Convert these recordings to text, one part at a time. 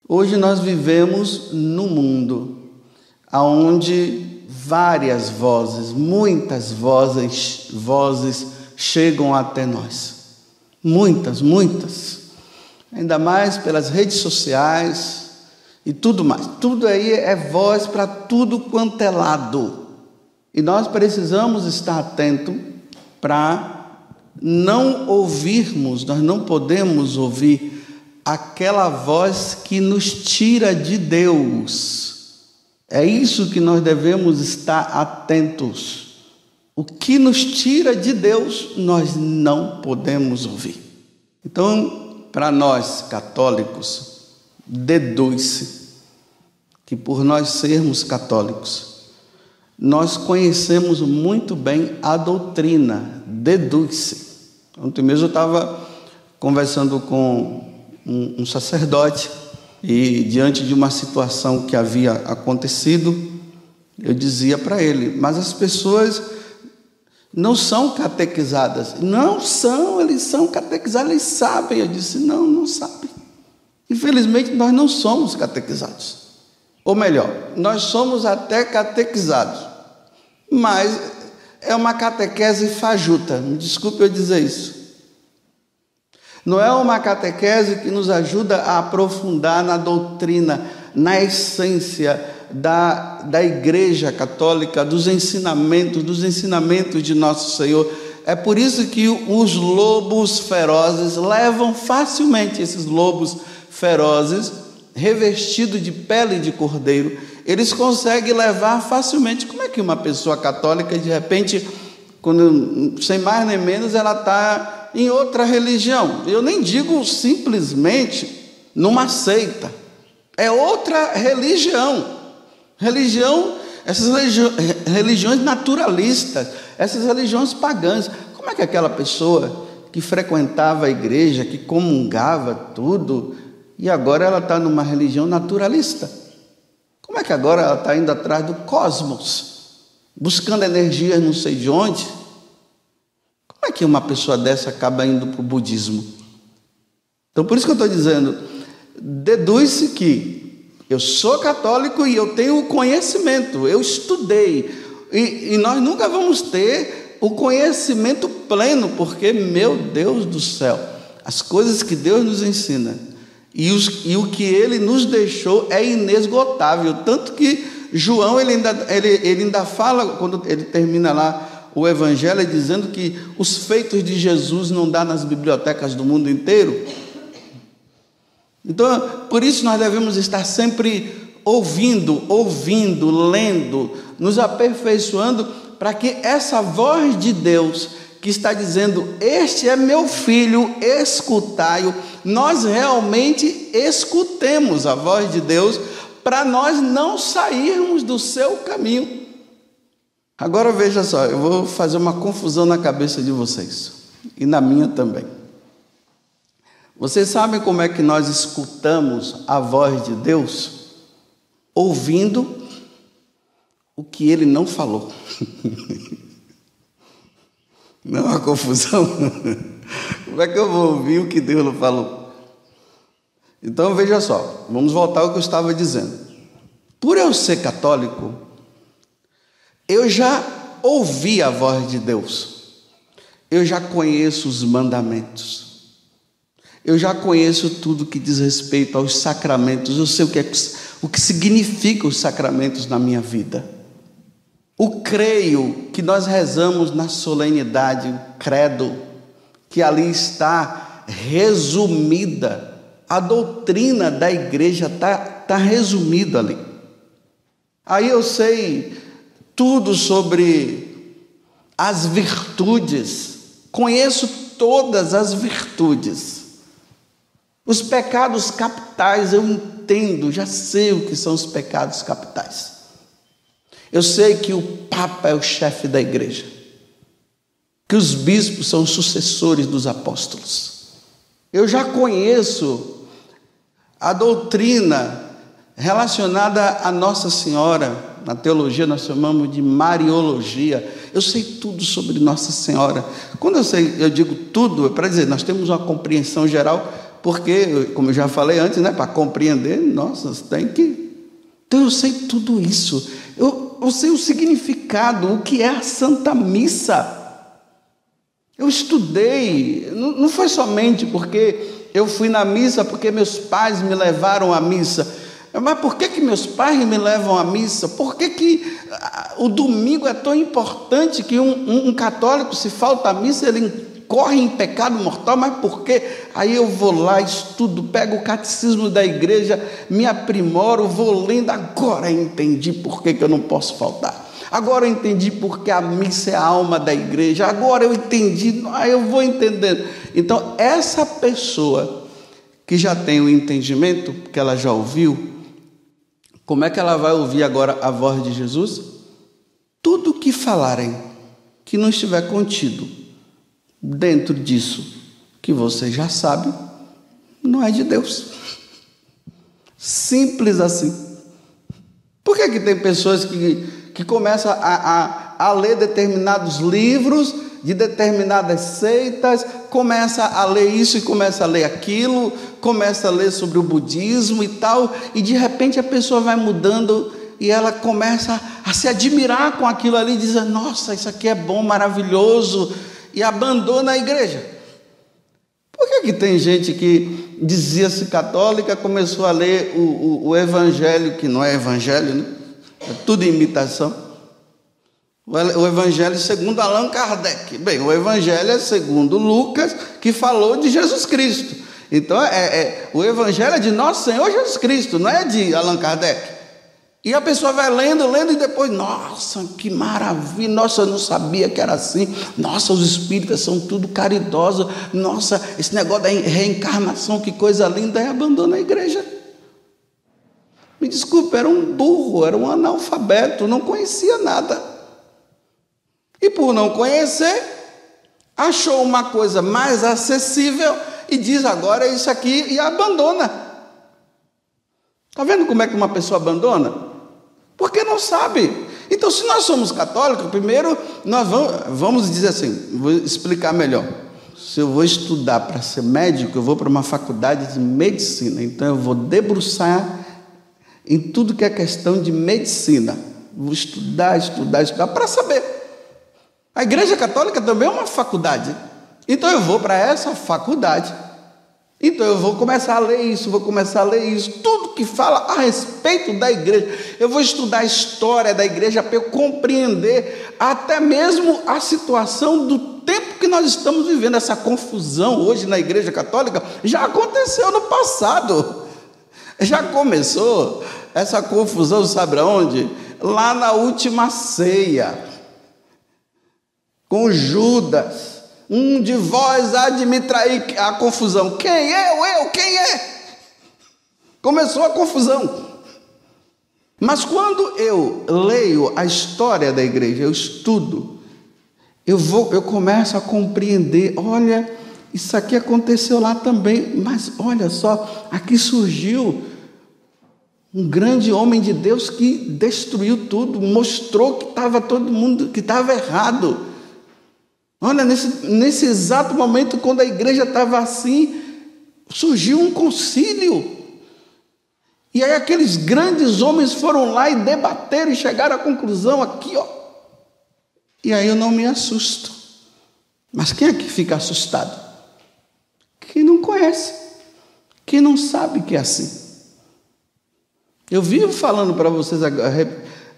Hoje nós vivemos num mundo onde várias vozes, muitas vozes chegam até nós. Muitas. Ainda mais pelas redes sociais e tudo mais. Tudo aí é voz para tudo quanto é lado. E nós precisamos estar atentos para não ouvirmos, nós não podemos ouvir aquela voz que nos tira de Deus. É isso que nós devemos estar atentos. O que nos tira de Deus, nós não podemos ouvir. Então, para nós católicos, deduz-se que por nós sermos católicos, nós conhecemos muito bem a doutrina, deduz-se. Ontem mesmo eu estava conversando com um sacerdote e diante de uma situação que havia acontecido, eu dizia para ele, mas as pessoas não são catequizadas. Não são, eles são catequizados, eles sabem. Eu disse, não sabem. Infelizmente nós não somos catequizados. Ou melhor, nós somos até catequizados, mas é uma catequese fajuta, me desculpe eu dizer isso. Não é uma catequese que nos ajuda a aprofundar na doutrina, na essência da Igreja Católica, dos ensinamentos de Nosso Senhor. É por isso que os lobos ferozes levam facilmente, esses lobos ferozes, revestido de pele de cordeiro, eles conseguem levar facilmente. Como é que uma pessoa católica, de repente, quando, sem mais nem menos, ela está em outra religião? Eu nem digo simplesmente numa seita, é outra religião. Essas religiões naturalistas, essas religiões pagãs. Como é que aquela pessoa que frequentava a igreja, que comungava tudo, e agora ela está numa religião naturalista? Como é que agora ela está indo atrás do cosmos, buscando energias não sei de onde? Como é que uma pessoa dessa acaba indo para o budismo? Então, por isso que eu estou dizendo, deduz-se que eu sou católico e eu tenho o conhecimento, eu estudei, e nós nunca vamos ter o conhecimento pleno, porque, meu Deus do céu, as coisas que Deus nos ensina e o que Ele nos deixou é inesgotável, tanto que João ele ainda fala, quando ele termina lá o Evangelho, dizendo que os feitos de Jesus não dá nas bibliotecas do mundo inteiro. Então, por isso nós devemos estar sempre ouvindo, lendo, nos aperfeiçoando, para que essa voz de Deus que está dizendo, este é meu filho, escutai-o, nós realmente escutemos a voz de Deus, para nós não sairmos do seu caminho. Agora veja só, eu vou fazer uma confusão na cabeça de vocês, e na minha também. Vocês sabem como é que nós escutamos a voz de Deus? Ouvindo o que Ele não falou. Não é uma confusão? Como é que eu vou ouvir o que Deus não falou? Então veja só, vamos voltar ao que eu estava dizendo. Por eu ser católico, eu já ouvi a voz de Deus. Eu já conheço os mandamentos. Eu já conheço tudo que diz respeito aos sacramentos. Eu sei o que significa os sacramentos na minha vida. O creio que nós rezamos na solenidade, o credo, que ali está resumida. A doutrina da igreja está resumida ali. Aí eu sei tudo sobre as virtudes. Conheço todas as virtudes. Os pecados capitais eu entendo, já sei o que são os pecados capitais. Eu sei que o Papa é o chefe da igreja, que os bispos são os sucessores dos apóstolos. Eu já conheço a doutrina relacionada a Nossa Senhora. Na teologia nós chamamos de Mariologia. Eu sei tudo sobre Nossa Senhora. Quando eu digo tudo, é para dizer, nós temos uma compreensão geral, porque, como eu já falei antes, né, para compreender, nossa, tem que... Então eu sei tudo isso, eu sei o significado, o que é a Santa Missa. Eu estudei, não foi somente porque eu fui na missa, porque meus pais me levaram à missa. Mas por que meus pais me levam à missa? Por que o domingo é tão importante que um católico, se falta à missa, ele corre em pecado mortal? Mas por quê? Aí eu vou lá, estudo, pego o catecismo da igreja, me aprimoro, vou lendo. Agora eu entendi por que eu não posso faltar. Agora eu entendi porque a missa é a alma da igreja. Agora eu entendi, eu vou entendendo. Então, essa pessoa que já tem o entendimento, que ela já ouviu, como é que ela vai ouvir agora a voz de Jesus? Tudo que falarem que não estiver contido dentro disso que você já sabe, não é de Deus. Simples assim. Por que tem pessoas que começam a ler determinados livros de determinadas seitas, começa a ler isso e começa a ler aquilo, começa a ler sobre o budismo e tal, e de repente a pessoa vai mudando e ela começa a se admirar com aquilo ali, dizendo, nossa, isso aqui é bom, maravilhoso, e abandona a igreja. Por que tem gente que dizia-se católica, começou a ler o evangelho, que não é evangelho, né? É tudo imitação. O evangelho segundo Allan Kardec. Bem, o evangelho é segundo Lucas, que falou de Jesus Cristo. Então, o evangelho é de nosso Senhor Jesus Cristo, não é de Allan Kardec. E a pessoa vai lendo e depois, nossa, que maravilha, nossa, eu não sabia que era assim, nossa, os espíritas são tudo caridosos, nossa, esse negócio da reencarnação, que coisa linda, e abandona a igreja. Me desculpe, era um burro, era um analfabeto, não conhecia nada. E por não conhecer, achou uma coisa mais acessível e diz agora isso aqui e abandona. Está vendo como é que uma pessoa abandona? Porque não sabe. Então, se nós somos católicos, primeiro nós vamos dizer assim, vou explicar melhor. Se eu vou estudar para ser médico, eu vou para uma faculdade de medicina. Então, eu vou debruçar em tudo que é questão de medicina. Vou estudar para saber. A Igreja Católica também é uma faculdade. Então eu vou para essa faculdade. Então eu vou começar a ler isso, tudo que fala a respeito da igreja. Eu vou estudar a história da igreja para eu compreender até mesmo a situação do tempo que nós estamos vivendo. Essa confusão hoje na Igreja Católica já aconteceu no passado. Já começou essa confusão, sabe aonde? Lá na última ceia. Com Judas, um de vós há de me trair, a confusão. Quem? Eu, quem é? Começou a confusão. Mas quando eu leio a história da igreja, eu estudo, eu começo a compreender, olha, isso aqui aconteceu lá também, mas olha só, aqui surgiu um grande homem de Deus que destruiu tudo, mostrou que estava todo mundo, que estava errado. Olha, nesse exato momento, quando a igreja estava assim, surgiu um concílio. E aí aqueles grandes homens foram lá e debateram e chegaram à conclusão aqui, ó. E aí eu não me assusto. Mas quem é que fica assustado? Quem não conhece, quem não sabe que é assim. Eu vivo falando para vocês,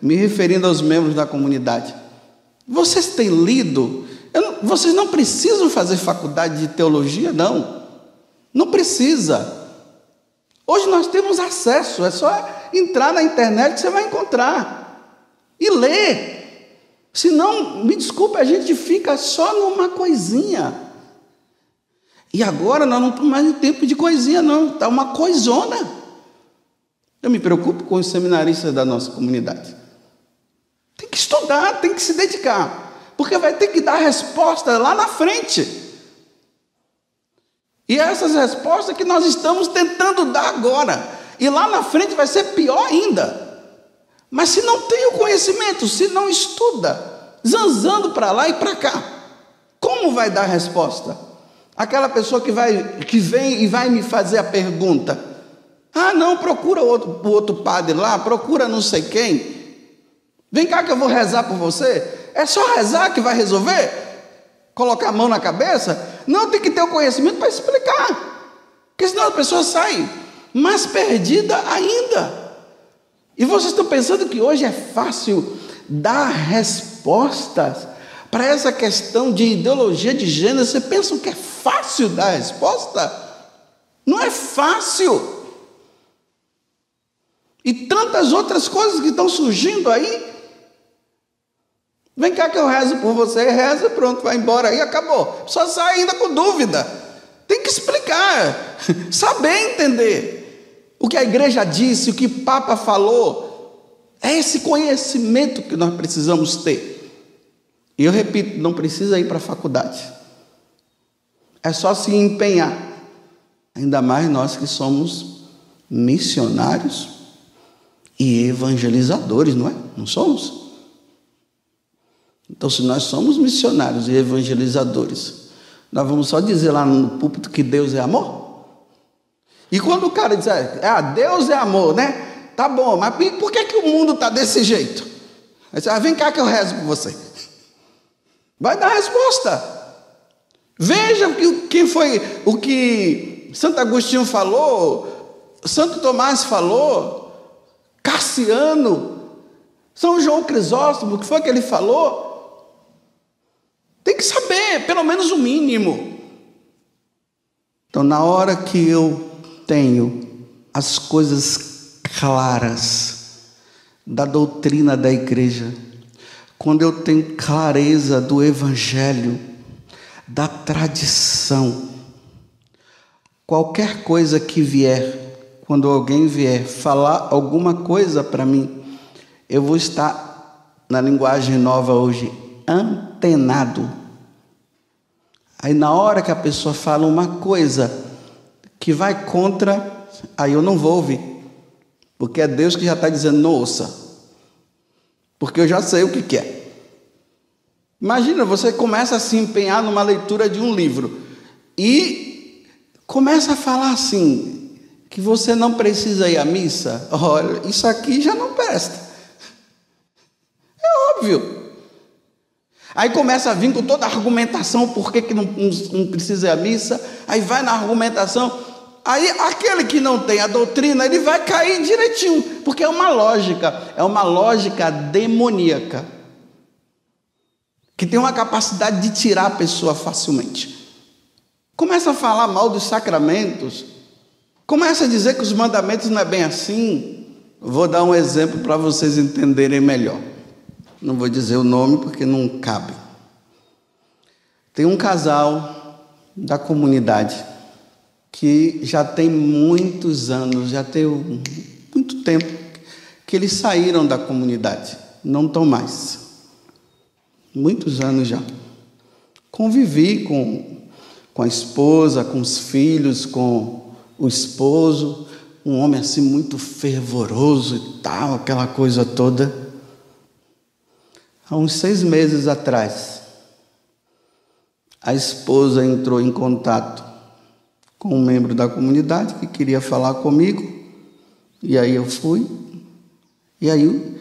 me referindo aos membros da comunidade. Vocês têm lido... Vocês não precisam fazer faculdade de teologia, não precisa. Hoje nós temos acesso, é só entrar na internet que você vai encontrar e ler. Senão, me desculpe, a gente fica só numa coisinha. E agora nós não estamos mais em tempo de coisinha, não, está uma coisona. Eu me preocupo com os seminaristas da nossa comunidade. Tem que estudar, tem que se dedicar. Porque vai ter que dar resposta lá na frente. E essas respostas que nós estamos tentando dar agora. E lá na frente vai ser pior ainda. Mas se não tem o conhecimento, se não estuda, zanzando para lá e para cá, como vai dar resposta? Aquela pessoa que vem e vai me fazer a pergunta: ah, não, procura o outro padre lá, procura não sei quem. Vem cá que eu vou rezar por você. É só rezar que vai resolver? Colocar a mão na cabeça? Não, tem que ter o conhecimento para explicar. Porque senão a pessoa sai mais perdida ainda. E vocês estão pensando que hoje é fácil dar respostas para essa questão de ideologia de gênero? Você pensa que é fácil dar resposta? Não é fácil. E tantas outras coisas que estão surgindo aí. Vem cá que eu rezo por você, reza, pronto, vai embora aí, acabou. Só sai ainda com dúvida. Tem que explicar, saber entender o que a igreja disse, o que o Papa falou. É esse conhecimento que nós precisamos ter. E eu repito, não precisa ir para a faculdade. É só se empenhar. Ainda mais nós que somos missionários e evangelizadores, não é? Não somos? Então, se nós somos missionários e evangelizadores, nós vamos só dizer lá no púlpito que Deus é amor? E quando o cara diz, Deus é amor, né? Tá bom, mas por que o mundo está desse jeito? Aí você, vem cá que eu rezo por você. Vai dar resposta. Veja quem foi o que Santo Agostinho falou, Santo Tomás falou, Cassiano, São João Crisóstomo, o que foi que ele falou? Tem que saber, pelo menos o mínimo. Então, na hora que eu tenho as coisas claras da doutrina da igreja, quando eu tenho clareza do evangelho, da tradição, qualquer coisa que vier, quando alguém vier falar alguma coisa para mim, eu vou estar, na linguagem nova hoje, antenado. Aí na hora que a pessoa fala uma coisa que vai contra, aí eu não vou ouvir, porque é Deus que já está dizendo, não ouça, porque eu já sei o que é. Imagina, você começa a se empenhar numa leitura de um livro e começa a falar assim, que você não precisa ir à missa. Olha, isso aqui já não presta. É óbvio. Aí começa a vir com toda a argumentação, por que não precisa ir à missa, aí vai na argumentação, aí aquele que não tem a doutrina, ele vai cair direitinho, porque é uma lógica demoníaca, que tem uma capacidade de tirar a pessoa facilmente. Começa a falar mal dos sacramentos, começa a dizer que os mandamentos não é bem assim. Vou dar um exemplo para vocês entenderem melhor. Não vou dizer o nome porque não cabe. Tem um casal da comunidade que já tem muitos anos, já tem muito tempo que eles saíram da comunidade, não estão mais. Muitos anos já. Convivi com a esposa, com os filhos, com o esposo, um homem assim muito fervoroso e tal, aquela coisa toda. Há uns 6 meses atrás, a esposa entrou em contato com um membro da comunidade que queria falar comigo, e aí eu fui, e aí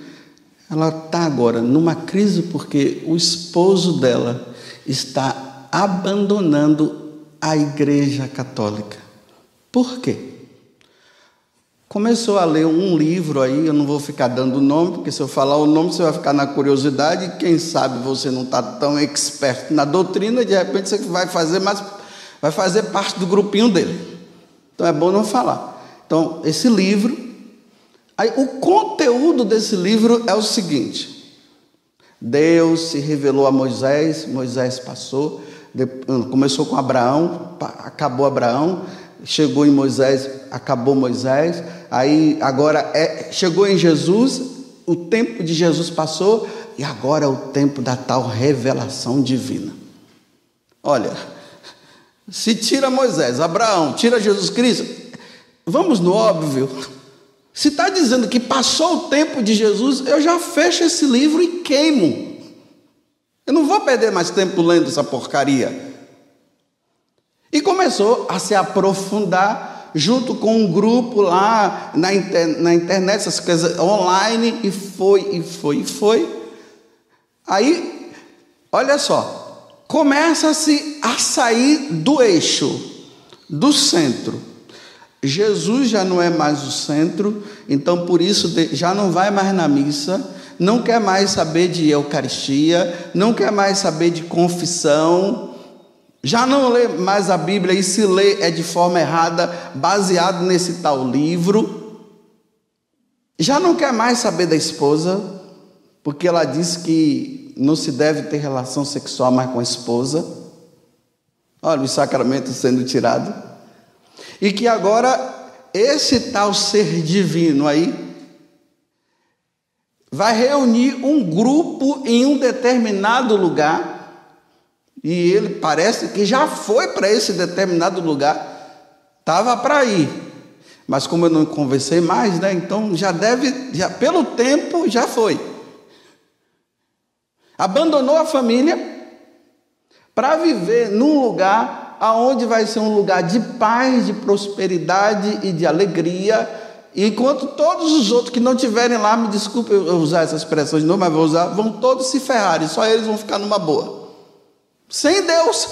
ela está agora numa crise porque o esposo dela está abandonando a Igreja Católica. Por quê? Começou a ler um livro aí, eu não vou ficar dando o nome, porque se eu falar o nome você vai ficar na curiosidade, e quem sabe você não está tão expert na doutrina, e de repente você vai fazer parte do grupinho dele. Então é bom não falar. Então, esse livro, aí, o conteúdo desse livro é o seguinte: Deus se revelou a Moisés, Moisés passou, começou com Abraão, acabou Abraão, chegou em Moisés, acabou Moisés, aí agora chegou em Jesus, o tempo de Jesus passou, e agora é o tempo da tal revelação divina. Olha, se tira Moisés, Abraão, tira Jesus Cristo, vamos no óbvio. Se está dizendo que passou o tempo de Jesus, eu já fecho esse livro e queimo. Eu não vou perder mais tempo lendo essa porcaria. E começou a se aprofundar junto com um grupo lá na internet, essas coisas online, e foi. Aí, olha só, começa-se a sair do eixo, do centro. Jesus já não é mais o centro, então por isso já não vai mais na missa, não quer mais saber de Eucaristia, não quer mais saber de confissão, já não lê mais a Bíblia, e se lê é de forma errada, baseado nesse tal livro. Já não quer mais saber da esposa, porque ela disse que não se deve ter relação sexual mais com a esposa. Olha os sacramentos sendo tirados. E que agora esse tal ser divino aí vai reunir um grupo em um determinado lugar. E ele parece que já foi para esse determinado lugar, estava para ir, mas como eu não conversei mais, né? Então pelo tempo já foi. Abandonou a família para viver num lugar aonde vai ser um lugar de paz, de prosperidade e de alegria, enquanto todos os outros que não tiverem lá, me desculpe eu usar essa expressão de novo, mas vou usar, vão todos se ferrar e só eles vão ficar numa boa. Sem Deus,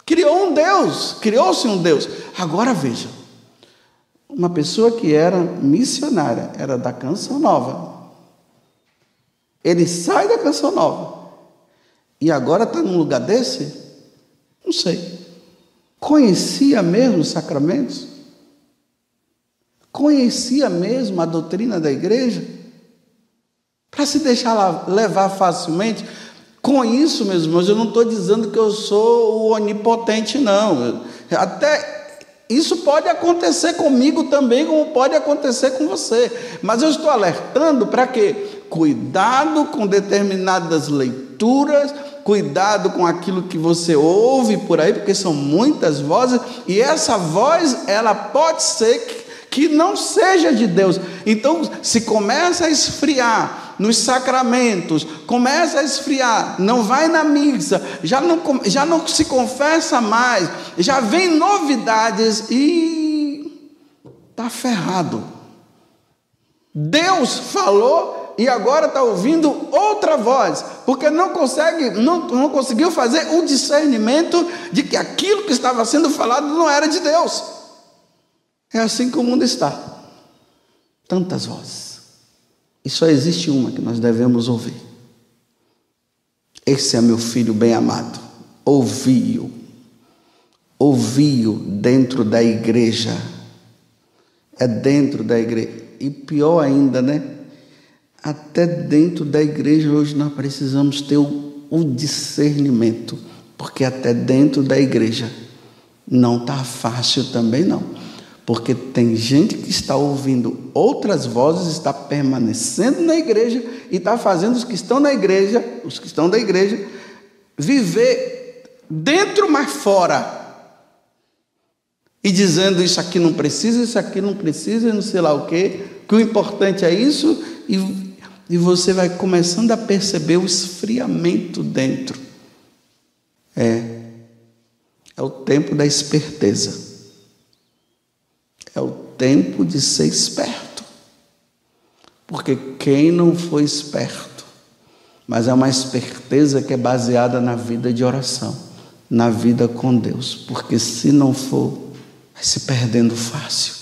criou-se um Deus. Agora veja, uma pessoa que era missionária, era da Canção Nova, ele sai da Canção Nova e agora está num lugar desse? Não sei. Conhecia mesmo os sacramentos? Conhecia mesmo a doutrina da igreja? Para se deixar levar facilmente? Com isso, meus irmãos, eu não estou dizendo que eu sou o onipotente, não. Até isso pode acontecer comigo também, como pode acontecer com você. Mas eu estou alertando para quê? Cuidado com determinadas leituras, cuidado com aquilo que você ouve por aí, porque são muitas vozes, e essa voz, ela pode ser que não seja de Deus. Então, se começa a esfriar nos sacramentos, começa a esfriar, não vai na missa, já não se confessa mais, já vem novidades e está ferrado. Deus falou e agora está ouvindo outra voz, porque não conseguiu fazer o discernimento de que aquilo que estava sendo falado não era de Deus. É assim que o mundo está. Tantas vozes. E só existe uma que nós devemos ouvir. Esse é meu filho bem amado. Ouvi-o. Ouvi-o dentro da igreja. É dentro da igreja. E pior ainda, né? Até dentro da igreja hoje nós precisamos ter o discernimento. Porque até dentro da igreja não está fácil também não. Porque tem gente que está ouvindo outras vozes, está permanecendo na igreja e está fazendo os que estão da igreja, viver dentro, mas fora. E dizendo isso aqui não precisa, não sei lá o quê, que o importante é isso, e você vai começando a perceber o esfriamento dentro. É o tempo da esperteza. É o tempo de ser esperto. Porque quem não foi esperto, mas é uma esperteza que é baseada na vida de oração, na vida com Deus. Porque se não for, vai se perdendo fácil.